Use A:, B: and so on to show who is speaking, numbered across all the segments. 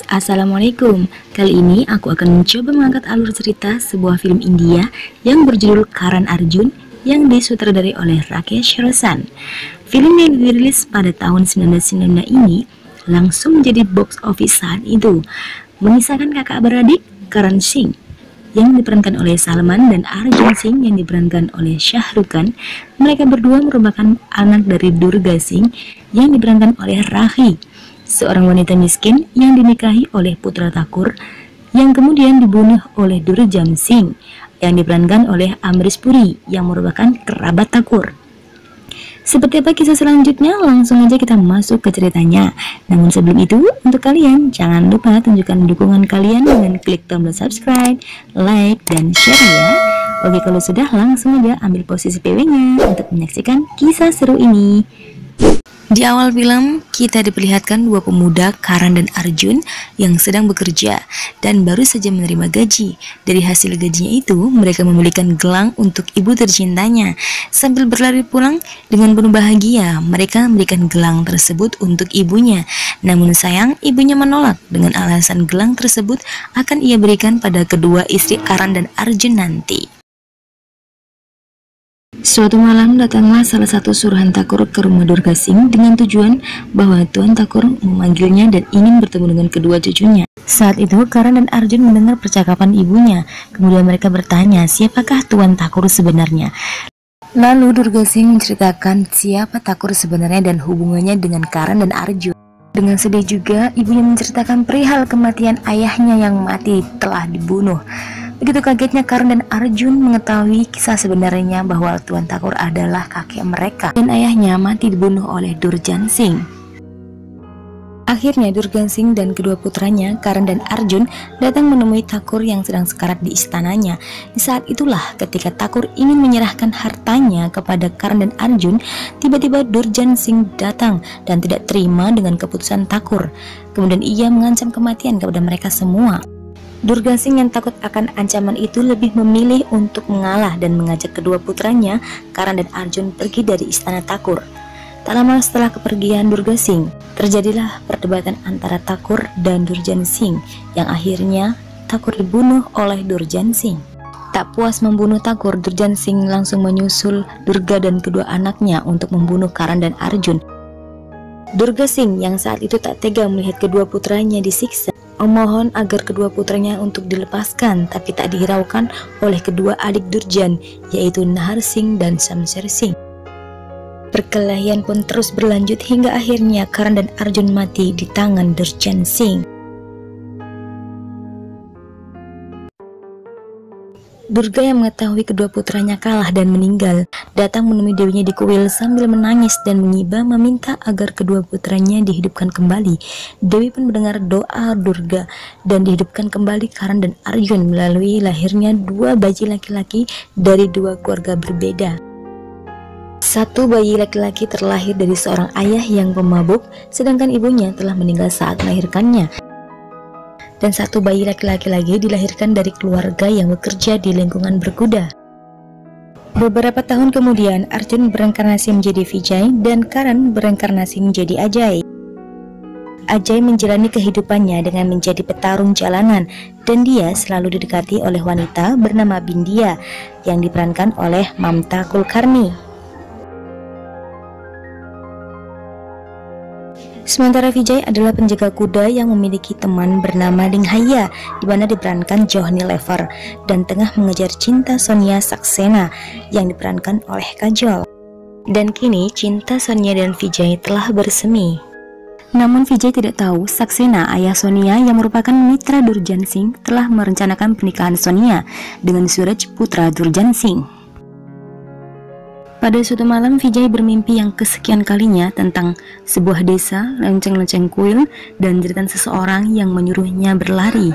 A: Assalamualaikum. Kali ini aku akan mencoba mengangkat alur cerita sebuah film India yang berjudul Karan Arjun yang disutradarai oleh Rakesh Roshan. Film yang dirilis pada tahun 1995 ini langsung menjadi box office saat itu, mengisahkan kakak beradik Karan Singh yang diperankan oleh Salman dan Arjun Singh yang diperankan oleh Shah Rukh Khan. Mereka berdua merupakan anak dari Durga Singh yang diperankan oleh Rakhi, seorang wanita miskin yang dinikahi oleh putra Thakur yang kemudian dibunuh oleh Durjan Singh yang diperankan oleh Amrish Puri yang merupakan kerabat Thakur. Seperti apa kisah selanjutnya? Langsung aja kita masuk ke ceritanya. Namun sebelum itu, untuk kalian jangan lupa tunjukkan dukungan kalian dengan klik tombol subscribe, like, dan share ya. Oke, kalau sudah langsung aja ambil posisi PW-nya untuk menyaksikan kisah seru ini. Di awal film, kita diperlihatkan dua pemuda, Karan dan Arjun, yang sedang bekerja dan baru saja menerima gaji. Dari hasil gajinya itu, mereka membelikan gelang untuk ibu tercintanya. Sambil berlari pulang dengan penuh bahagia, mereka memberikan gelang tersebut untuk ibunya. Namun sayang, ibunya menolak dengan alasan gelang tersebut akan ia berikan pada kedua istri Karan dan Arjun nanti. Suatu malam datanglah salah satu suruhan Thakur ke rumah Durga Singh dengan tujuan bahwa Tuan Thakur memanggilnya dan ingin bertemu dengan kedua cucunya. Saat itu Karan dan Arjun mendengar percakapan ibunya. Kemudian mereka bertanya siapakah Tuan Thakur sebenarnya. Lalu Durga Singh menceritakan siapa Thakur sebenarnya dan hubungannya dengan Karan dan Arjun. Dengan sedih juga ibunya menceritakan perihal kematian ayahnya yang mati telah dibunuh. Begitu kagetnya Karan dan Arjun mengetahui kisah sebenarnya bahwa Tuan Thakur adalah kakek mereka dan ayahnya mati dibunuh oleh Durjan Singh. Akhirnya Durgan Singh dan kedua putranya Karan dan Arjun datang menemui Thakur yang sedang sekarat di istananya. Di saat itulah ketika Thakur ingin menyerahkan hartanya kepada Karan dan Arjun, tiba-tiba Durjan Singh datang dan tidak terima dengan keputusan Thakur. Kemudian ia mengancam kematian kepada mereka semua. Durga Singh yang takut akan ancaman itu lebih memilih untuk mengalah dan mengajak kedua putranya, Karan dan Arjun, pergi dari istana Thakur. Tak lama setelah kepergian Durga Singh, terjadilah perdebatan antara Thakur dan Durjan Singh yang akhirnya Thakur dibunuh oleh Durjan Singh. Tak puas membunuh Thakur, Durjan Singh langsung menyusul Durga dan kedua anaknya untuk membunuh Karan dan Arjun. Durga Singh yang saat itu tak tega melihat kedua putranya disiksa, memohon agar kedua putranya untuk dilepaskan, tapi tak dihiraukan oleh kedua adik Durjan, yaitu Nahar Singh dan Shamsher Singh. Perkelahian pun terus berlanjut hingga akhirnya Karan dan Arjun mati di tangan Durjan Singh. Durga yang mengetahui kedua putranya kalah dan meninggal, datang menemui dewinya di kuil sambil menangis dan mengibah meminta agar kedua putranya dihidupkan kembali. Dewi pun mendengar doa Durga dan dihidupkan kembali Karan dan Arjun melalui lahirnya dua bayi laki-laki dari dua keluarga berbeda. Satu bayi laki-laki terlahir dari seorang ayah yang pemabuk, sedangkan ibunya telah meninggal saat melahirkannya. Dan satu bayi laki-laki lagi dilahirkan dari keluarga yang bekerja di lingkungan berkuda. Beberapa tahun kemudian Arjun bereinkarnasi menjadi Vijay dan Karan bereinkarnasi menjadi Ajay. Ajay menjalani kehidupannya dengan menjadi petarung jalanan dan dia selalu didekati oleh wanita bernama Bindia yang diperankan oleh Mamta Kulkarni. Sementara Vijay adalah penjaga kuda yang memiliki teman bernama Linghaya, di mana diperankan Johnny Lever, dan tengah mengejar cinta Sonia Saxena yang diperankan oleh Kajol. Dan kini cinta Sonia dan Vijay telah bersemi. Namun Vijay tidak tahu Saxena, ayah Sonia yang merupakan mitra Durjan Singh, telah merencanakan pernikahan Sonia dengan Suraj, putra Durjan Singh. Pada suatu malam Vijay bermimpi yang kesekian kalinya tentang sebuah desa, lonceng-lonceng kuil, dan jeritan seseorang yang menyuruhnya berlari.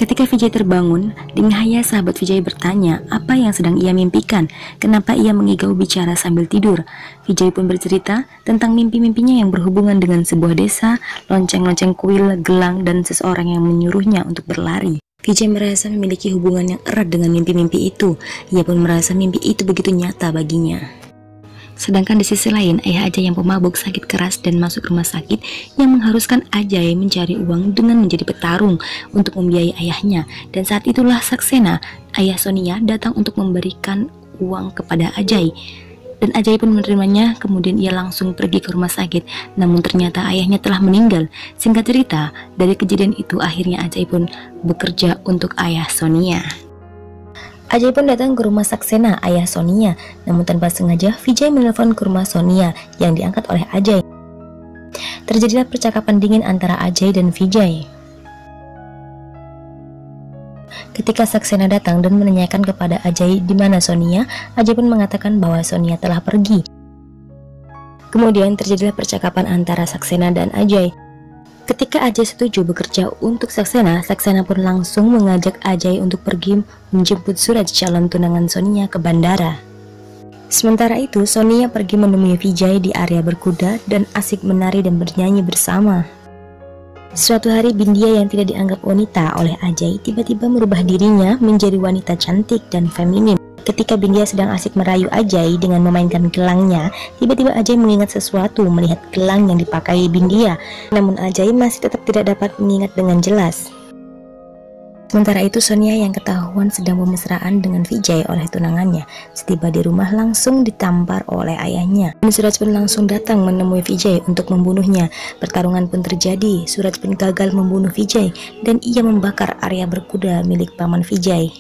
A: Ketika Vijay terbangun, Linghaya sahabat Vijay bertanya apa yang sedang ia mimpikan, kenapa ia mengigau bicara sambil tidur. Vijay pun bercerita tentang mimpi-mimpinya yang berhubungan dengan sebuah desa, lonceng-lonceng kuil, gelang, dan seseorang yang menyuruhnya untuk berlari. Vijay merasa memiliki hubungan yang erat dengan mimpi-mimpi itu. Ia pun merasa mimpi itu begitu nyata baginya. Sedangkan di sisi lain, ayah Ajay yang pemabuk sakit keras dan masuk rumah sakit yang mengharuskan Ajay mencari uang dengan menjadi petarung untuk membiayai ayahnya. Dan saat itulah Saksena, ayah Sonia, datang untuk memberikan uang kepada Ajay. Dan Ajay pun menerimanya, kemudian ia langsung pergi ke rumah sakit. Namun ternyata ayahnya telah meninggal. Singkat cerita, dari kejadian itu akhirnya Ajay pun bekerja untuk ayah Sonia. Ajay pun datang ke rumah Saksena, ayah Sonia. Namun tanpa sengaja, Vijay menelpon ke rumah Sonia yang diangkat oleh Ajay. Terjadilah percakapan dingin antara Ajay dan Vijay. Ketika Saksena datang dan menanyakan kepada Ajay di mana Sonia, Ajay pun mengatakan bahwa Sonia telah pergi. Kemudian terjadilah percakapan antara Saksena dan Ajay. Ketika Ajay setuju bekerja untuk Saksena, Saksena pun langsung mengajak Ajay untuk pergi menjemput Suraj, calon tunangan Sonia, ke bandara. Sementara itu, Sonia pergi menemui Vijay di area berkuda dan asik menari dan bernyanyi bersama. Suatu hari Bindia yang tidak dianggap wanita oleh Ajay tiba-tiba merubah dirinya menjadi wanita cantik dan feminim. Ketika Bindia sedang asik merayu Ajay dengan memainkan gelangnya, tiba-tiba Ajay mengingat sesuatu melihat gelang yang dipakai Bindia. Namun Ajay masih tetap tidak dapat mengingat dengan jelas. Sementara itu Sonia yang ketahuan sedang bermesraan dengan Vijay oleh tunangannya. Setiba di rumah langsung ditampar oleh ayahnya. Dan Suraj pun langsung datang menemui Vijay untuk membunuhnya. Pertarungan pun terjadi. Suraj pun gagal membunuh Vijay dan ia membakar area berkuda milik paman Vijay.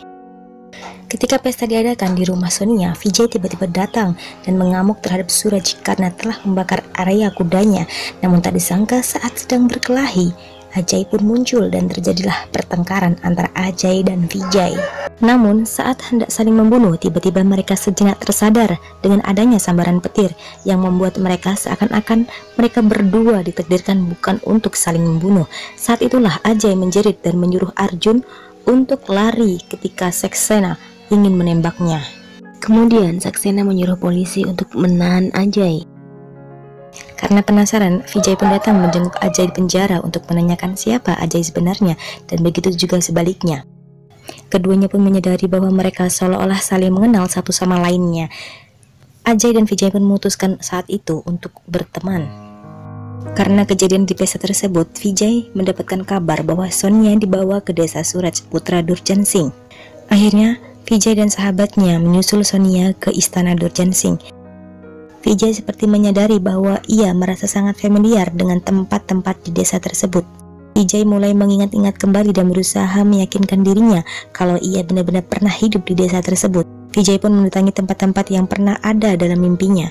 A: Ketika pesta diadakan di rumah Sonia, Vijay tiba-tiba datang dan mengamuk terhadap Suraj karena telah membakar area kudanya. Namun tak disangka saat sedang berkelahi, Ajay pun muncul dan terjadilah pertengkaran antara Ajay dan Vijay. Namun saat hendak saling membunuh, tiba-tiba mereka sejenak tersadar dengan adanya sambaran petir yang membuat mereka seakan-akan mereka berdua ditakdirkan bukan untuk saling membunuh. Saat itulah Ajay menjerit dan menyuruh Arjun untuk lari ketika Saksena ingin menembaknya. Kemudian Saksena menyuruh polisi untuk menahan Ajay. Karena penasaran, Vijay pun datang menjenguk Ajay di penjara untuk menanyakan siapa Ajay sebenarnya, dan begitu juga sebaliknya. Keduanya pun menyadari bahwa mereka seolah-olah saling mengenal satu sama lainnya. Ajay dan Vijay pun memutuskan saat itu untuk berteman. Karena kejadian di pesta tersebut, Vijay mendapatkan kabar bahwa Sonia dibawa ke desa Suraj, putra Durjan Singh. Akhirnya, Vijay dan sahabatnya menyusul Sonia ke istana Durjan Singh. Vijay seperti menyadari bahwa ia merasa sangat familiar dengan tempat-tempat di desa tersebut. Vijay mulai mengingat-ingat kembali dan berusaha meyakinkan dirinya kalau ia benar-benar pernah hidup di desa tersebut. Vijay pun mendatangi tempat-tempat yang pernah ada dalam mimpinya.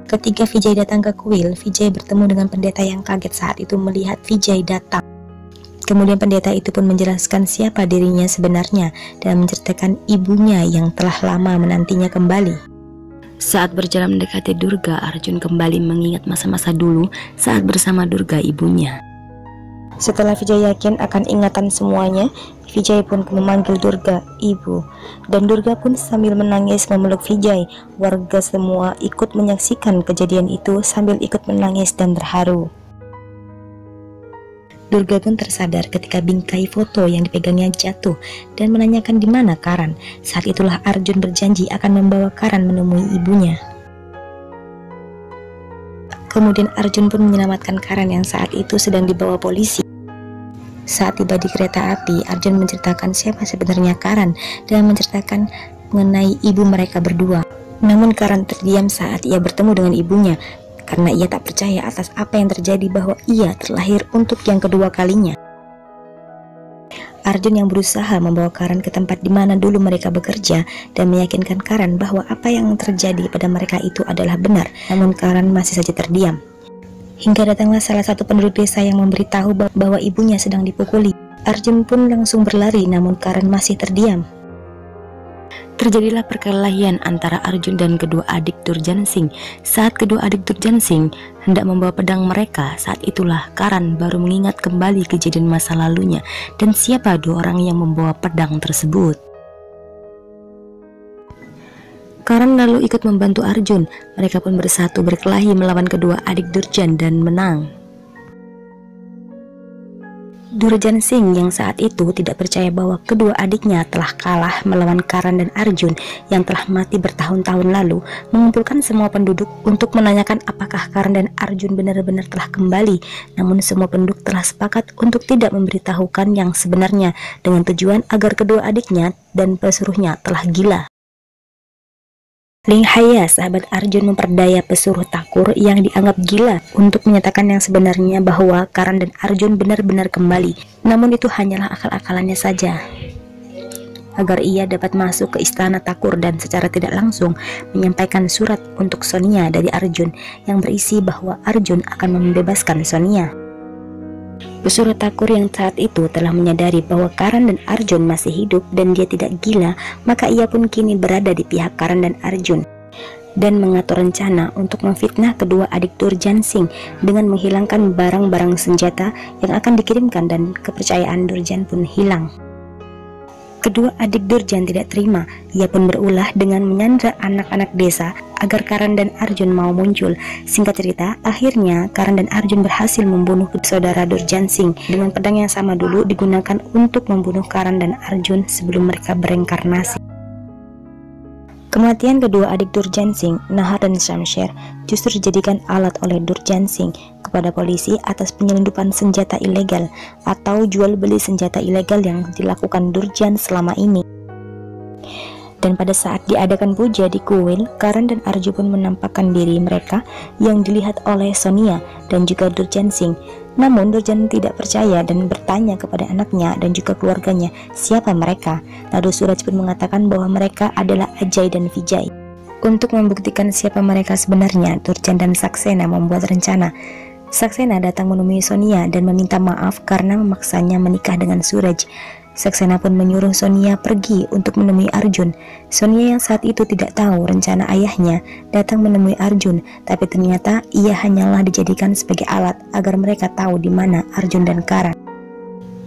A: Ketika Vijay datang ke kuil, Vijay bertemu dengan pendeta yang kaget saat itu melihat Vijay datang. Kemudian pendeta itu pun menjelaskan siapa dirinya sebenarnya dan menceritakan ibunya yang telah lama menantinya kembali. Saat berjalan mendekati Durga, Arjun kembali mengingat masa-masa dulu saat bersama Durga ibunya. Setelah Vijay yakin akan ingatan semuanya, Vijay pun memanggil Durga, ibu. Dan Durga pun sambil menangis memeluk Vijay. Warga semua ikut menyaksikan kejadian itu sambil ikut menangis dan terharu. Durga pun tersadar ketika bingkai foto yang dipegangnya jatuh dan menanyakan di mana Karan. Saat itulah Arjun berjanji akan membawa Karan menemui ibunya. Kemudian Arjun pun menyelamatkan Karan yang saat itu sedang dibawa polisi. Saat tiba di kereta api, Arjun menceritakan siapa sebenarnya Karan dan menceritakan mengenai ibu mereka berdua. Namun Karan terdiam saat ia bertemu dengan ibunya, karena ia tak percaya atas apa yang terjadi bahwa ia terlahir untuk yang kedua kalinya. Arjun yang berusaha membawa Karan ke tempat di mana dulu mereka bekerja dan meyakinkan Karan bahwa apa yang terjadi pada mereka itu adalah benar, namun Karan masih saja terdiam. Hingga datanglah salah satu penduduk desa yang memberitahu bahwa ibunya sedang dipukuli. Arjun pun langsung berlari, namun Karan masih terdiam. Terjadilah perkelahian antara Arjun dan kedua adik Durjan Singh. Saat kedua adik Durjan Singh hendak membawa pedang mereka, saat itulah Karan baru mengingat kembali kejadian masa lalunya dan siapa dua orang yang membawa pedang tersebut. Karan lalu ikut membantu Arjun. Mereka pun bersatu berkelahi melawan kedua adik Durjan dan menang. Durjansing yang saat itu tidak percaya bahwa kedua adiknya telah kalah melawan Karan dan Arjun yang telah mati bertahun-tahun lalu, mengumpulkan semua penduduk untuk menanyakan apakah Karan dan Arjun benar-benar telah kembali. Namun semua penduduk telah sepakat untuk tidak memberitahukan yang sebenarnya, dengan tujuan agar kedua adiknya dan pesuruhnya telah gila. Linghaya, sahabat Arjun, memperdaya pesuruh Thakur yang dianggap gila untuk menyatakan yang sebenarnya bahwa Karan dan Arjun benar-benar kembali. Namun itu hanyalah akal-akalannya saja, agar ia dapat masuk ke istana Thakur dan secara tidak langsung menyampaikan surat untuk Sonia dari Arjun yang berisi bahwa Arjun akan membebaskan Sonia. Pesuruh Thakur yang saat itu telah menyadari bahwa Karan dan Arjun masih hidup dan dia tidak gila, maka ia pun kini berada di pihak Karan dan Arjun dan mengatur rencana untuk memfitnah kedua adik Durjansing dengan menghilangkan barang-barang senjata yang akan dikirimkan, dan kepercayaan Durjan pun hilang. Kedua adik Durjan tidak terima. Ia pun berulah dengan menyandra anak-anak desa agar Karan dan Arjun mau muncul. Singkat cerita, akhirnya Karan dan Arjun berhasil membunuh saudara Durjansing dengan pedang yang sama dulu digunakan untuk membunuh Karan dan Arjun sebelum mereka bereinkarnasi. Kematian kedua adik Durjansing, Nahar dan Shamsher, justru dijadikan alat oleh Durjansing kepada polisi atas penyelundupan senjata ilegal atau jual beli senjata ilegal yang dilakukan Durjan selama ini. Dan pada saat diadakan puja di kuil, Karan dan Arjun pun menampakkan diri mereka yang dilihat oleh Sonia dan juga Durjansing. Namun Durjan tidak percaya dan bertanya kepada anaknya dan juga keluarganya siapa mereka. Lalu Suraj pun mengatakan bahwa mereka adalah Ajay dan Vijay. Untuk membuktikan siapa mereka sebenarnya, Durjan dan Saksena membuat rencana. Saksena datang menemui Sonia dan meminta maaf karena memaksanya menikah dengan Suraj. Saksena pun menyuruh Sonia pergi untuk menemui Arjun. Sonia yang saat itu tidak tahu rencana ayahnya datang menemui Arjun, tapi ternyata ia hanyalah dijadikan sebagai alat agar mereka tahu di mana Arjun dan Karan.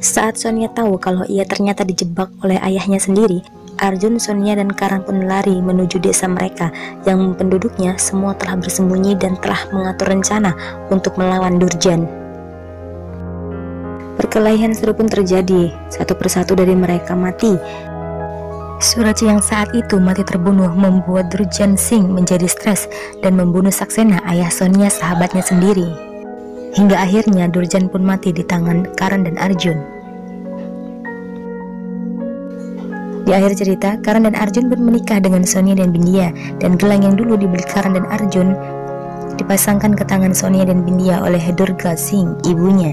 A: Saat Sonia tahu kalau ia ternyata dijebak oleh ayahnya sendiri, Arjun, Sonia, dan Karan pun lari menuju desa mereka yang penduduknya semua telah bersembunyi dan telah mengatur rencana untuk melawan Durjan. Perkelahian seru pun terjadi, satu persatu dari mereka mati. Suraj yang saat itu mati terbunuh membuat Durjansing menjadi stres dan membunuh Saksena, ayah Sonia, sahabatnya sendiri. Hingga akhirnya Durjan pun mati di tangan Karan dan Arjun. Di akhir cerita, Karan dan Arjun pun menikah dengan Sonia dan Bindia, dan gelang yang dulu dibeli Karan dan Arjun dipasangkan ke tangan Sonia dan Bindia oleh Durgasing, ibunya.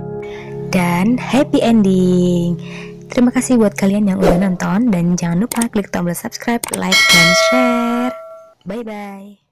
A: Dan happy ending. Terima kasih buat kalian yang udah nonton, dan jangan lupa klik tombol subscribe, like, dan share. Bye bye.